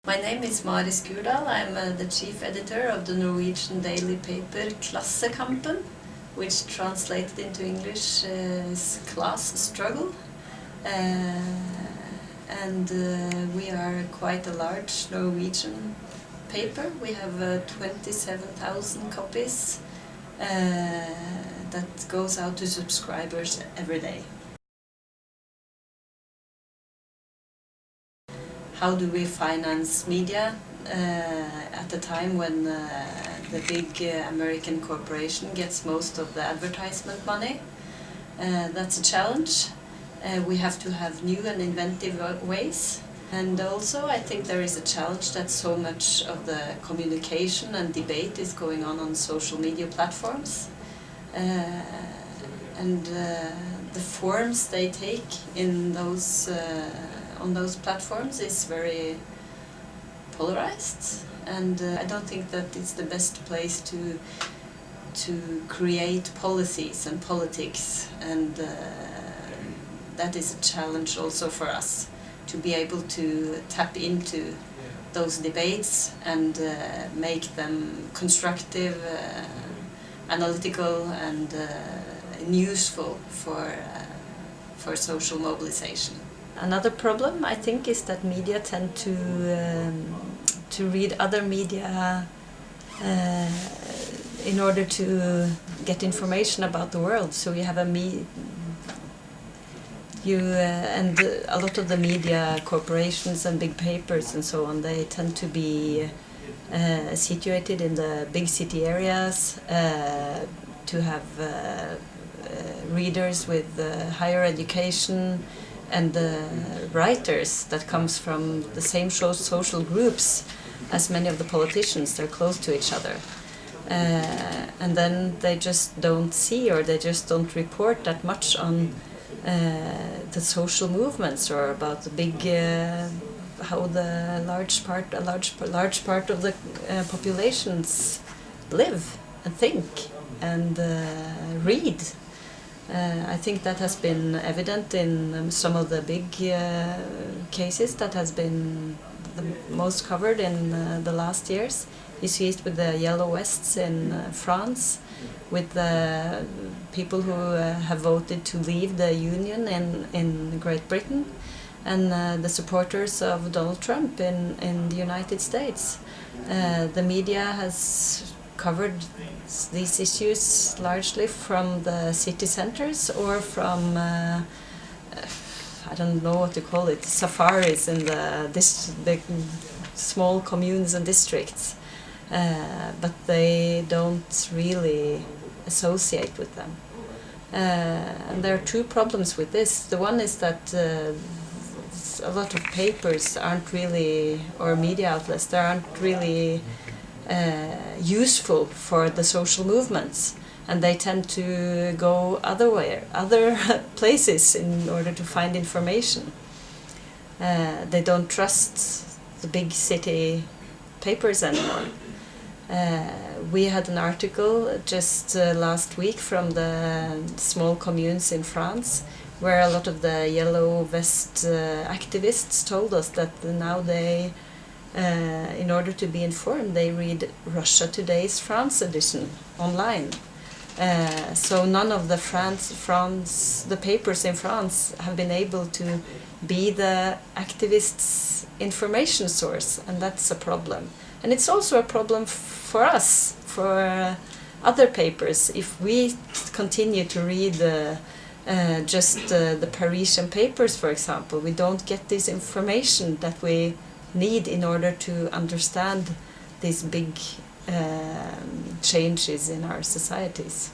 My name is Mari Skurdal. I'm the chief editor of the Norwegian daily paper Klassekampen, which translated into English is Class Struggle. We are quite a large Norwegian paper. We have 27,000 copies that goes out to subscribers every day. How do we finance media at a time when the big American corporation gets most of the advertisement money? That's a challenge. We have to have new and inventive ways. And also I think there is a challenge that so much of the communication and debate is going on social media platforms. The forms they take in those on those platforms is very polarized, and I don't think that it's the best place to create policies and politics, and that is a challenge also for us to be able to tap into those debates and make them constructive, analytical and useful for social mobilization. Another problem, I think, is that media tend to read other media in order to get information about the world. So you have and a lot of the media corporations and big papers and so on, they tend to be situated in the big city areas, to have readers with higher education, and writers that comes from the same social groups as many of the politicians. They're close to each other. And then they just don't see, or they just don't report that much on the social movements, or about the big, how the large part of the populations live and think and read. I think that has been evident in some of the big cases that has been the most covered in the last years. You see it with the Yellow Vests in France, with the people who have voted to leave the Union in Great Britain, and the supporters of Donald Trump in the United States. The media has covered these issues largely from the city centers, or from I don't know what to call it, safaris in the small communes and districts, but they don't really associate with them. And there are two problems with this. The one is that a lot of papers aren't really, or media outlets, they aren't really useful for the social movements, and they tend to go other places in order to find information. They don't trust the big city papers anymore. We had an article just last week from the small communes in France, where a lot of the Yellow Vest activists told us that now they, in order to be informed, they read Russia Today's France edition online. So none of the the papers in France have been able to be the activists' information source, and that's a problem. And it's also a problem for us, for other papers. If we continue to read just the Parisian papers, for example, we don't get this information that we need in order to understand these big changes in our societies.